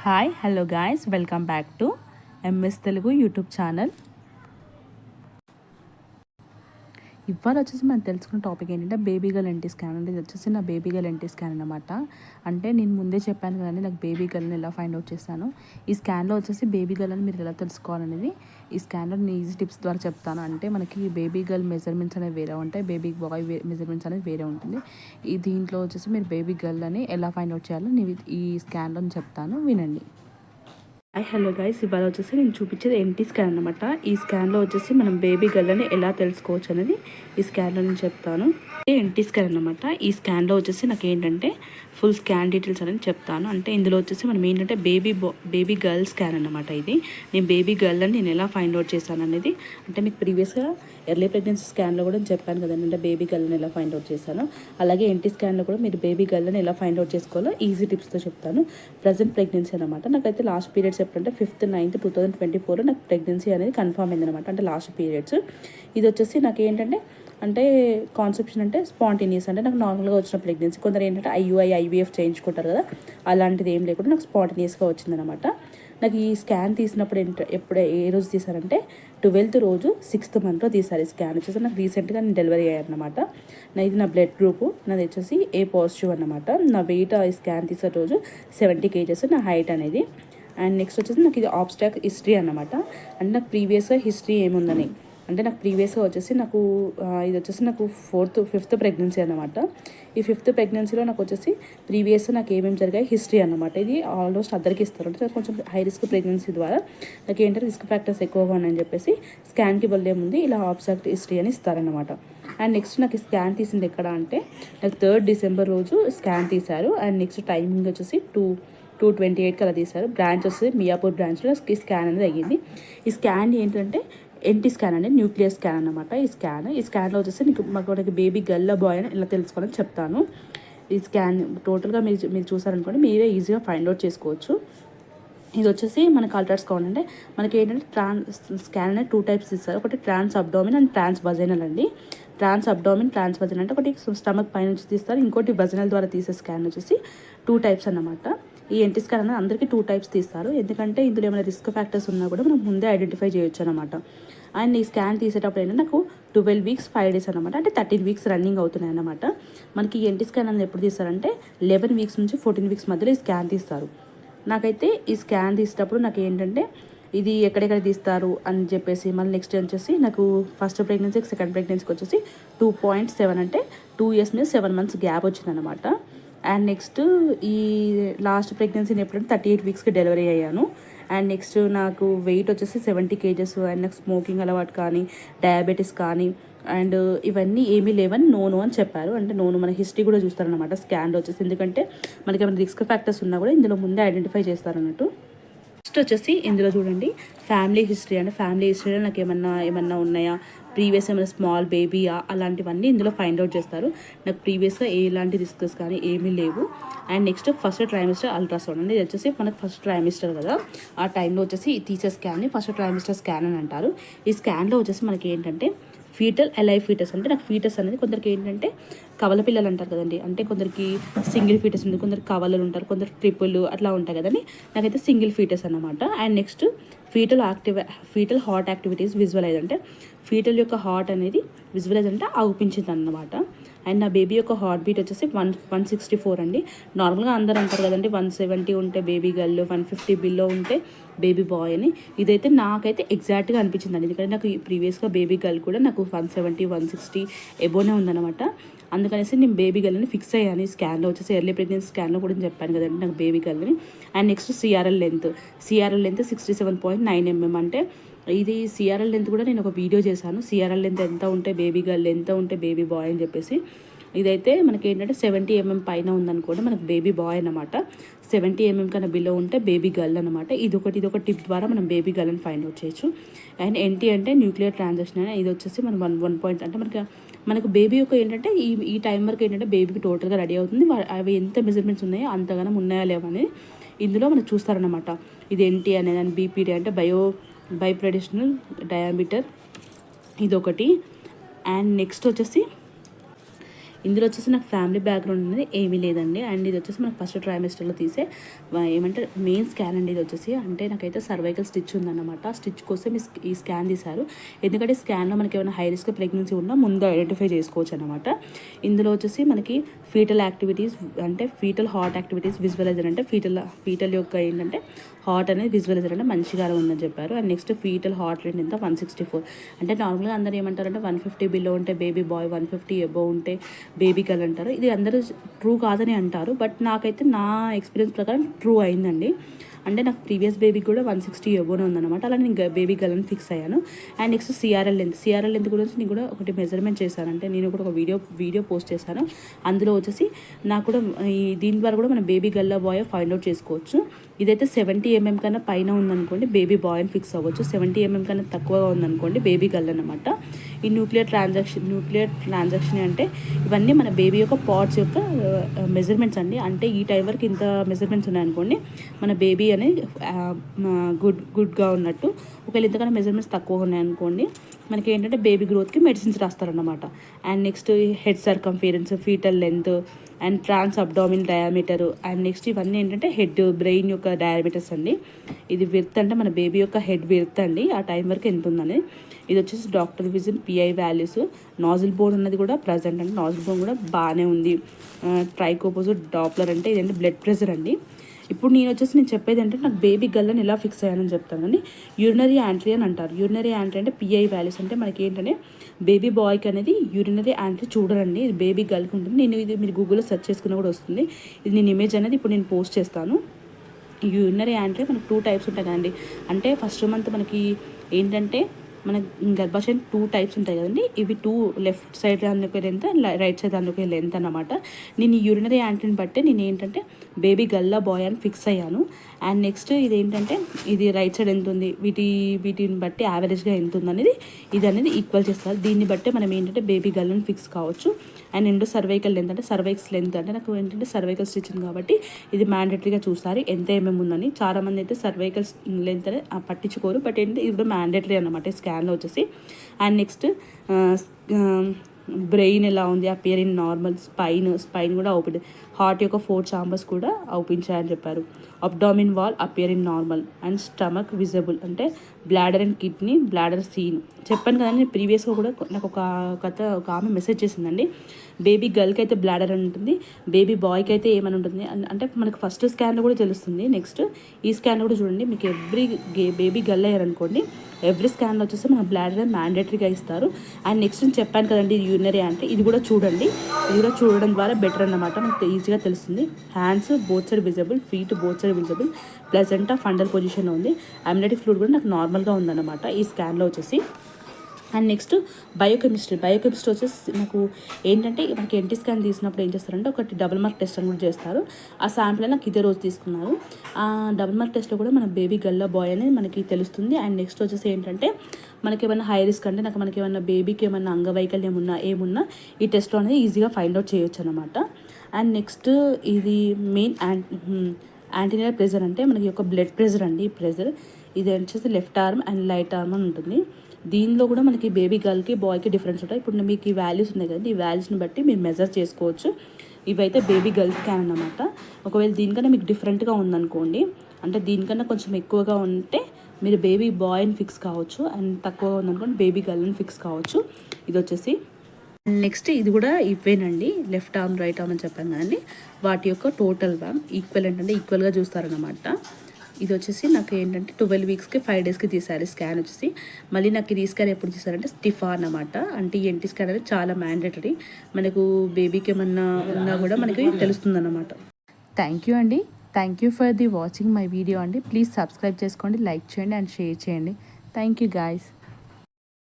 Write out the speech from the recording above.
Hi hello guys, welcome back to MS Telugu YouTube channel. ఇవాళ వచ్చేసి మనం తెలుసుకున్న టాపిక్ ఏంటంటే బేబీ గర్ల్ ఎన్టీ స్కాన్. అంటే ఇది వచ్చేసి నా బేబీ గర్ల్ ఎన్టీ స్కాన్ అనమాట. అంటే నేను ముందే చెప్పాను కదండి, నాకు బేబీ గర్ల్ని ఎలా ఫైండ్ అవుట్ చేస్తాను. ఈ స్కాన్లో వచ్చేసి బేబీ గర్ల్ అని మీరు ఎలా తెలుసుకోవాలనేది ఈ స్కాన్లో నేను ఈజీ టిప్స్ ద్వారా చెప్తాను. అంటే మనకి బేబీ గర్ల్ మెజర్మెంట్స్ అనేవి వేరే ఉంటాయి, బేబీ బాయ్ మెజర్మెంట్స్ అనేది వేరే ఉంటుంది. ఈ దీంట్లో వచ్చేసి మీరు బేబీ గర్ల్ అని ఎలా ఫైండ్ అవుట్ చేయాలో నేను ఈ స్కాన్లో చెప్తాను, వినండి. హలో గైస్, ఇవాళ వచ్చేసి నేను చూపించేది ఎన్టీ స్కాన్ అనమాట. ఈ స్కాన్లో వచ్చేసి మనం బేబీ గర్ల్ అని ఎలా తెలుసుకోవచ్చు అనేది ఈ స్కాన్లో నేను చెప్తాను. ఎన్టీ స్కాన్ అనమాట. ఈ స్కాన్లో వచ్చేసి నాకు ఏంటంటే ఫుల్ స్కాన్ డీటెయిల్స్ అనేది చెప్తాను. అంటే ఇందులో వచ్చేసి మనం ఏంటంటే బేబీ గర్ల్ స్కాన్ అనమాట. ఇది నేను బేబీ గర్ల్ అని నేను ఎలా ఫైండ్ అవుట్ చేశాను అనేది, అంటే మీకు ప్రీవియస్గా ఎర్లీ ప్రెగ్నెన్సీ స్కాన్లో కూడా చెప్పాను కదండి, అంటే బేబీ గర్ల్ని ఎలా ఫైండ్ అవుట్ చేశాను. అలాగే ఎన్టీ స్కాన్లో కూడా మీరు బేబీ గర్ల్ని ఎలా ఫైండ్ అవుట్ చేసుకోవాలో ఈజీ టిప్స్తో చెప్తాను. ప్రజెంట్ ప్రెగ్నెన్సీ అనమాట. నాకైతే లాస్ట్ పీరియడ్స్ ఎప్పుడంటే 5th 9th 2024 నాకు ప్రెగ్నెన్సీ అనేది కన్ఫర్మ్ అయింది అనమాట. అంటే లాస్ట్ పీరియడ్స్. ఇది వచ్చేసి నాకు ఏంటంటే అంటే కాన్సెప్షన్ అంటే స్పాంటేనియస్, అంటే నాకు నార్మల్గా వచ్చిన ప్రెగ్నెన్సీ. కొందరు ఏంటంటే IVF చేయించుకుంటారు కదా, అలాంటిది ఏం లేకుండా నాకు స్పాంటేనియస్గా వచ్చిందనమాట. నాకు ఈ స్కాన్ తీసినప్పుడు ఏ రోజు తీసారంటే 12th రోజు 6th monthలో తీసారు. ఈ స్కాన్ వచ్చేసి నాకు రీసెంట్గా నేను డెలివరీ అయ్యానమాట. ఇది నా బ్లడ్ గ్రూపు, నాది వచ్చేసి A పాజిటివ్ అనమాట. నా వెయిట్ ఈ స్కాన్ తీసే రోజు 70 kgs, నా హైట్ అనేది. అండ్ నెక్స్ట్ వచ్చేసి నాకు ఇది ఆబ్స్టాక్ హిస్టరీ అనమాట. అంటే నాకు ప్రీవియస్గా హిస్టరీ ఏముందని, అంటే నాకు ప్రీవియస్గా వచ్చేసి ఇది వచ్చేసి నాకు 5th ప్రెగ్నెన్సీ అనమాట. ఈ 5th ప్రెగ్నెన్సీలో నాకు వచ్చేసి ప్రీవియస్గా నాకు ఏమేమి జరిగాయి హిస్టరీ అనమాట. ఇది ఆల్మోస్ట్ అందరికీ ఇస్తారు. అంటే నాకు కొంచెం హై రిస్క్ ప్రెగ్నెన్సీ ద్వారా నాకు ఏంటంటే రిస్క్ ఫ్యాక్టర్స్ ఎక్కువగా ఉన్నాయని చెప్పేసి స్కాన్కి వెళ్ళే ముందు ఇలా ఆబ్స్టాక్ హిస్టరీ అని ఇస్తారనమాట. అండ్ నెక్స్ట్ నాకు ఈ స్కాన్ తీసింది ఎక్కడ అంటే నాకు 3rd December రోజు స్కాన్ తీశారు. అండ్ నెక్స్ట్ టైమింగ్ వచ్చేసి 2:28 అలా తీశారు. బ్రాంచ్ వస్తుంది మియాపూర్ బ్రాంచ్లో ఈ స్కాన్ అనేది అయ్యింది. ఈ స్కాన్ ఏంటంటే ఎన్టీ స్కాన్ అనేది న్యూక్లియర్ స్కాన్ అనమాట. ఈ స్కాన్లో వచ్చేసి మనకి బేబీ గర్ల్ బాయ్ అని ఇలా తెలుసుకోవాలని చెప్తాను. ఈ స్కాన్ టోటల్గా మీరు చూసారనుకోండి, మీరే ఈజీగా ఫైండ్ అవుట్ చేసుకోవచ్చు. ఇది వచ్చేసి మనకు అల్ట్రాసౌండ్ అంటే మనకి ఏంటంటే స్కాన్ అనేది 2 types ఇస్తారు. ఒకటి ట్రాన్స్ అబ్డామిన్ అండ్ ట్రాన్స్ వజైనల్ అండి. ట్రాన్స్ అబ్డామిన్, ట్రాన్స్ వజైనల్ అంటే ఒకటి స్టమక్ పై నుంచి తీస్తారు, ఇంకోటి వజైనల్ ద్వారా తీసే స్కాన్ వచ్చేసి 2 types అన్నమాట. ఈ ఎన్టీ స్కాన్ అనేది అందరికీ 2 types తీస్తారు, ఎందుకంటే ఇందులో ఏమైనా రిస్క్ ఫ్యాక్టర్స్ ఉన్నా కూడా మనం ముందే ఐడెంటిఫై చేయొచ్చు అనమాట. అండ్ ఈ స్కాన్ తీసేటప్పుడు ఏంటంటే నాకు 12 weeks 5 days అనమాట, అంటే 13 weeks రన్నింగ్ అవుతున్నాయి అన్నమాట. మనకి ఈ ఎన్టీ స్కాన్ అనేది ఎప్పుడు తీస్తారంటే 11 weeks నుంచి 14 weeks మధ్యలో ఈ స్కాన్ తీస్తారు. నాకైతే ఈ స్కాన్ తీసేటప్పుడు నాకు ఏంటంటే ఇది ఎక్కడెక్కడ తీస్తారు అని చెప్పేసి, మళ్ళీ నెక్స్ట్ వచ్చేసి నాకు ఫస్ట్ ప్రెగ్నెన్సీకి సెకండ్ ప్రెగ్నెన్సీకి వచ్చేసి 2.7 అంటే 2 years మీద 7 months గ్యాప్ వచ్చిందనమాట. అండ్ నెక్స్ట్ ఈ లాస్ట్ ప్రెగ్నెన్సీని ఎప్పుడంటే 38 weeksకి డెలివరీ అయ్యాను. అండ్ నెక్స్ట్ నాకు వెయిట్ వచ్చేసి 70 kgs. అండ్ నాకు స్మోకింగ్ అలవాటు కానీ డయాబెటీస్ కానీ అండ్ ఇవన్నీ ఏమీ లేవని నోను అని చెప్పారు. అంటే నోను మన హిస్టరీ కూడా చూస్తారనమాట స్కాన్లో వచ్చేసి, ఎందుకంటే మనకి ఏమైనా రిస్క్ ఫ్యాక్టర్స్ ఉన్నా కూడా ఇందులో ముందే ఐడెంటిఫై చేస్తారన్నట్టు. నెక్స్ట్ వచ్చేసి ఇందులో చూడండి ఫ్యామిలీ హిస్టరీ, అంటే ఫ్యామిలీ హిస్టరీలో నాకు ఏమన్నా ఉన్నాయా, ప్రీవియస్ ఏమైనా స్మాల్ బేబీయా, అలాంటివన్నీ ఇందులో ఫైండ్ అవుట్ చేస్తారు. నాకు ప్రీవియస్గా ఎలాంటి రిస్క్స్ కానీ ఏమీ లేవు. And next first trimester ultrasound అండి. ఇది వచ్చేసి మనకు ఫస్ట్ ట్రైమిస్టర్ కదా, ఆ టైంలో వచ్చేసి తీసే స్కాన్ని ఫస్ట్ ట్రైమిస్టర్ స్కాన్ అని అంటారు. ఈ స్కాన్లో వచ్చేసి మనకి ఏంటంటే ఫీటల్ అలైవ్ ఫీటస్, అంటే నాకు ఫీటస్ అనేది కొందరికి ఏంటంటే కవల పిల్లలు అంటారు కదండి, అంటే కొందరికి సింగిల్ ఫీటస్ ఉంది, కొందరు కవలలు ఉంటారు, కొందరు ట్రిపుల్ అట్లా ఉంటాయి కదండి. నాకైతే సింగిల్ ఫీటస్ అనమాట. And next fetal heart activities visualize, అంటే ఫీటల్ యొక్క హార్ట్ అనేది విజువలైజ్ అంటే అవుపించింది అన్నమాట. అండ్ నా బేబీ యొక్క హార్ట్ బీట్ వచ్చేసి 164 అండి. నార్మల్గా అందరూ అంటారు కదండి 170 ఉంటే బేబీ గర్ల్, 150 బిలో ఉంటే బేబీ బాయ్ అని. ఇదైతే నాకైతే ఎగ్జాక్ట్గా అనిపించిందండి, ఎందుకంటే నాకు ప్రీవియస్గా బేబీ గర్ల్ కూడా నాకు 170 160 ఎబోనే ఉందన్నమాట. అందుకనేసి నేను బేబీ గర్ల్ని ఫిక్స్ అయ్యాను. ఈ స్కాన్లో వచ్చేసి ఎర్లీ ప్రెగ్నెన్సీ స్కాన్లో కూడా చెప్పాను కదండి నాకు బేబీ గర్ల్ని. And next CRL length 67.9 mm, అంటే ఇది సిఆర్ఎల్ లెంత్ కూడా నేను ఒక వీడియో చేశాను. సిఆర్ఎల్ లెంత్ ఎంత ఉంటే బేబీ గర్ల్, ఎంత ఉంటే బేబీ బాయ్ అని చెప్పేసి. ఇదైతే మనకి ఏంటంటే 70 mm పైన ఉందనుకోండి మనకు బేబీ బాయ్ అనమాట. 70 mm కన్నా బిలో ఉంటే బేబీ గర్ల్ అనమాట. ఇది ఒక టిప్ ద్వారా మనం బేబీ గర్ల్ని ఫైండ్ అవుట్ చేయొచ్చు. అండ్ ఎన్టీ అంటే న్యూక్లియర్ ట్రాన్సాక్షన్ అని, ఇది వచ్చేసి మనం 1 point, అంటే మనకు బేబీ యొక్క ఏంటంటే ఈ టైం వరకు ఏంటంటే బేబీకి టోటల్గా రెడీ అవుతుంది. అవి ఎంత మెజర్మెంట్స్ ఉన్నాయో అంతగానం ఉన్నాయా లేవనేది ఇందులో మనం చూస్తారనమాట. ఇది ఎన్టీ అనేది, అని బీపీడీ అంటే బైప్రెడిషనల్ డయామీటర్, ఇదొకటి. అండ్ నెక్స్ట్ వచ్చేసి ఇందులో వచ్చేసి నాకు ఫ్యామిలీ బ్యాక్గ్రౌండ్ అనేది ఏమీ లేదండి. అండ్ ఇది వచ్చేసి మనకు ఫస్ట్ ట్రైమెస్టర్లో తీసే ఏమంటారు మెయిన్ స్కాన్ అండి. ఇది వచ్చేసి అంటే నాకైతే సర్వైకల్ స్టిచ్ ఉందన్నమాట. స్టిచ్ కోసం ఈ స్కాన్ తీశారు. ఎందుకంటే స్కాన్లో మనకి ఏమైనా హై రిస్క్ ప్రెగ్నెన్సీ ఉన్నా ముందు ఐడెంటిఫై చేసుకోవచ్చు అనమాట. ఇందులో వచ్చేసి మనకి ఫీటల్ యాక్టివిటీస్ అంటే ఫీటల్ హార్ట్ యాక్టివిటీస్ విజువలైజర్ అంటే ఫీటల్ యొక్క ఏంటంటే హార్ట్ అనేది విజువలైజర్ అంటే మంచిగా ఉందని చెప్పారు. And next fetal heart rate ఎంత 164. అంటే నార్మల్గా అందరూ ఏమంటారంటే 150 బిలో ఉంటే బేబీ బాయ్, 150 అబోవ్ ఉంటే బేబీ గర్ల్ అంటారు. ఇది అందరూ ట్రూ కాదని అంటారు. బట్ నాకైతే నా ఎక్స్పీరియన్స్ ప్రకారం ట్రూ అయిందండి. అంటే నాకు ప్రీవియస్ బేబీకి కూడా 160 ఎబోనే ఉందన్నమాట. అలా నేను బేబీ గర్ల్ అని ఫిక్స్ అయ్యాను. అండ్ నెక్స్ట్ సిఆర్ఎల్ లెంత్ గురించి నేను కూడా ఒకటి మెజర్మెంట్ చేశాను. అంటే నేను కూడా ఒక వీడియో పోస్ట్ చేశాను. అందులో వచ్చేసి నాకు కూడా దీని ద్వారా కూడా మనం baby girl boy find out చేసుకోవచ్చు. ఇదైతే 70 mm కన్నా పైన ఉందనుకోండి బేబీ బాయ్ అని ఫిక్స్ అవ్వచ్చు. 70 mm కన్నా తక్కువగా ఉందనుకోండి బేబీ గర్ల్ అనమాట. ఈ న్యూక్లియర్ ట్రాన్సాక్షన్ అంటే ఇవన్నీ మన బేబీ యొక్క పార్ట్స్ యొక్క మెజర్మెంట్స్ అండి. అంటే ఈ టైం వరకు ఇంత మెజర్మెంట్స్ ఉన్నాయనుకోండి మన బేబీ అనేది గుడ్గా ఉన్నట్టు. ఒకవేళ ఇంతకన్నా మెజర్మెంట్స్ తక్కువ ఉన్నాయనుకోండి మనకి ఏంటంటే బేబీ గ్రోత్కి మెడిసిన్స్ రాస్తారనమాట. And next head circumference, fetal length and trans abdomen diameter. And next ఇవన్నీ ఏంటంటే హెడ్ బ్రెయిన్ యొక్క డయామీటర్స్ అండి. ఇది విర్త్ అంటే మన బేబీ యొక్క హెడ్ విర్త్ అండి, ఆ టైం వరకు ఎంత ఉందని. ఇది వచ్చేసి doctor vision pi values. Nozzle bone అన్నది కూడా ప్రజెంట్ అండి, నాజిల్ బోన్ కూడా బాగానే ఉంది. ట్రైకోపోజిట్ డాప్లర్ అంటే ఇదంటే బ్లడ్ ప్రెషర్ అండి. ఇప్పుడు నేను చెప్పేది అంటే నాకు బేబీ గర్ల్ అని ఎలా ఫిక్స్ అయ్యానని చెప్తాను. కానీ యూరినరీ యాంట్రీ అని అంటారు. యూరినరీ యాంట్రీ అంటే పిఐ వాల్యూస్ అంటే మనకి ఏంటంటే బేబీ బాయ్కి అనేది యూరినరీ యాంట్రీ చూడరండి, ఇది బేబీ గర్ల్కి ఉంటుంది. ఇది మీరు గూగుల్లో సెర్చ్ చేసుకున్న కూడా వస్తుంది. ఇది నేను ఇమేజ్ అనేది ఇప్పుడు నేను పోస్ట్ చేస్తాను. యూరినరీ యాంట్రీ మనకు 2 టైప్స్ ఉంటాయి కదండి. అంటే ఫస్ట్ మంత్ మనకి ఏంటంటే మన గర్భాశయం 2 టైప్స్ ఉంటాయి కదండి. ఇవి 2 లెఫ్ట్ సైడ్ దానికి లెంత్, రైట్ సైడ్ దానికి లెంత్ అన్నమాట. నేను ఈ యూరినరీ యాంట్రీని బట్టి నేను ఏంటంటే బేబీ గల్లా బాయ్ అని ఫిక్స్ అయ్యాను. అండ్ నెక్స్ట్ ఇది ఏంటంటే ఇది రైట్ సైడ్ ఎంత ఉంది, వీటిని బట్టి యావరేజ్గా ఎంత ఉంది అనేది ఇది అనేది ఈక్వల్ చేస్తారు. దీన్ని బట్టి మనం ఏంటంటే బేబీ గర్ల్ అని ఫిక్స్ కావచ్చు. అండ్ ఎండో సర్వైకల్ లెంత్ అంటే సర్వైక్స్ లెంత్ అంటే నాకు ఏంటంటే సర్వైకల్ స్టిచ్చింగ్ కాబట్టి ఇది మ్యాండేటరీగా చూస్తారు ఎంత ఏమేమి ఉందని. చాలామంది అయితే సర్వైకల్ లెంత్ అనేది పట్టించుకోరు, బట్ ఏంటంటే ఇది కూడా మ్యాండేటరీ అన్నమాట స్కాన్లో వచ్చేసి. అండ్ నెక్స్ట్ బ్రెయిన్ ఎలా ఉంది, అపియర్ ఇన్ నార్మల్, స్పైన్ కూడా ఓపెన్, హార్ట్ యొక్క 4 చాంబర్స్ కూడా ఓపించాయని చెప్పారు. Abdomen wall appear in normal and stomach visible అంటే bladder and kidney, bladder seen. చెప్పాను కదండి నేను ప్రీవియస్గా కూడా నాకు ఒక ఆమె మెసేజ్ చేసిందండి. బేబీ గర్ల్కి అయితే బ్లాడర్ అని ఉంటుంది, బేబీ బాయ్కి అయితే ఏమని ఉంటుంది అంటే మనకు ఫస్ట్ స్కాన్లో కూడా తెలుస్తుంది. నెక్స్ట్ ఈ స్కాన్లో కూడా చూడండి, మీకు బేబీ గర్ల్ అయ్యారనుకోండి ఎవ్రీ స్కాన్లో వచ్చేసి మన బ్లాడర్ మ్యాండేటరీగా ఇస్తారు. అండ్ నెక్స్ట్ నేను చెప్పాను కదండి యూరినరీ అంటే ఇది కూడా చూడండి, ఇది కూడా చూడడం ద్వారా బెటర్ అన్నమాట, మనకు ఈజీగా తెలుస్తుంది. Hands both side visible, feet both side visible, placenta ఫండల్ పొజిషన్లో ఉంది. అమ్యూనిటీ ఫ్లూయిడ్ కూడా నాకు నార్మల్గా ఉందన్నమాట ఈ స్కాన్లో వచ్చేసి. అండ్ నెక్స్ట్ బయోకెమిస్ట్రీ వచ్చేసి నాకు ఏంటంటే మనకి ఎన్టీ స్కాన్ తీసినప్పుడు ఏం చేస్తారంటే ఒకటి డబుల్ మార్క్ టెస్ట్ అని కూడా చేస్తారు. ఆ శాంపుల్ నాకు ఇదే రోజు తీసుకున్నారు. ఆ డబుల్ మార్క్ టెస్ట్లో కూడా మన బేబీ గల్లా బాయ్ అనేది మనకి తెలుస్తుంది. అండ్ నెక్స్ట్ వచ్చేసి ఏంటంటే మనకి ఏమైనా హై రిస్క్ అంటే మనకి ఏమైనా బేబీకి ఏమైనా అంగవైకల్యం ఏమున్నా ఈ టెస్ట్లో అనేది ఈజీగా ఫైండ్ అవుట్ చేయొచ్చు అనమాట. అండ్ నెక్స్ట్ ఇది మెయిన్ యాంటీనియల్ ప్రెజర్ అంటే మనకి యొక్క బ్లడ్ ప్రెజర్ అండి. ఈ ప్రెజర్ ఇది వచ్చేసి left arm and right arm అని ఉంటుంది. దీనిలో కూడా మనకి బేబీ గర్ల్కి బాయ్కి డిఫరెన్స్ ఉంటాయి. ఇప్పుడు మీకు ఈ వాల్యూస్ ఉన్నాయి కదండి, ఈ వాల్యూస్ని బట్టి మీరు మెజర్ చేసుకోవచ్చు. ఇవైతే బేబీ గర్ల్ స్కాన్ అన్నమాట. ఒకవేళ దీనికన్నా మీకు డిఫరెంట్గా ఉందనుకోండి, అంటే దీనికన్నా కొంచెం ఎక్కువగా ఉంటే మీరు బేబీ బాయ్ అని ఫిక్స్ కావచ్చు, అండ్ తక్కువగా ఉందనుకోండి బేబీ గర్ల్ అని ఫిక్స్ కావచ్చు. ఇది వచ్చేసి నెక్స్ట్ ఇది కూడా ఇవేనండి, లెఫ్ట్ ఆర్మ్ రైట్ ఆర్మ్ అని చెప్పాను కదండి, వాటి యొక్క టోటల్ ఈక్వల్ అంటే ఈక్వల్గా చూస్తారనమాట. ఇది వచ్చేసి నాకు ఏంటంటే 12 వీక్స్కి 5 డేస్కి తీశారు స్కాన్ వచ్చేసి. మళ్ళీ నాకు ఈ స్కాన్ ఎప్పుడు తీశారంటే స్టిఫా అన్నమాట. అంటే ఈ ఎన్టీ స్కాన్ అనేది చాలా మ్యాండేటరీ, మనకు బేబీకి ఏమన్నా ఉన్నా కూడా మనకి తెలుస్తుంది అన్నమాట. థ్యాంక్ యూ అండి, thank you for the watching my video అండి. ప్లీజ్ సబ్స్క్రైబ్ చేసుకోండి, లైక్ చేయండి అండ్ షేర్ చేయండి. Thank you guys.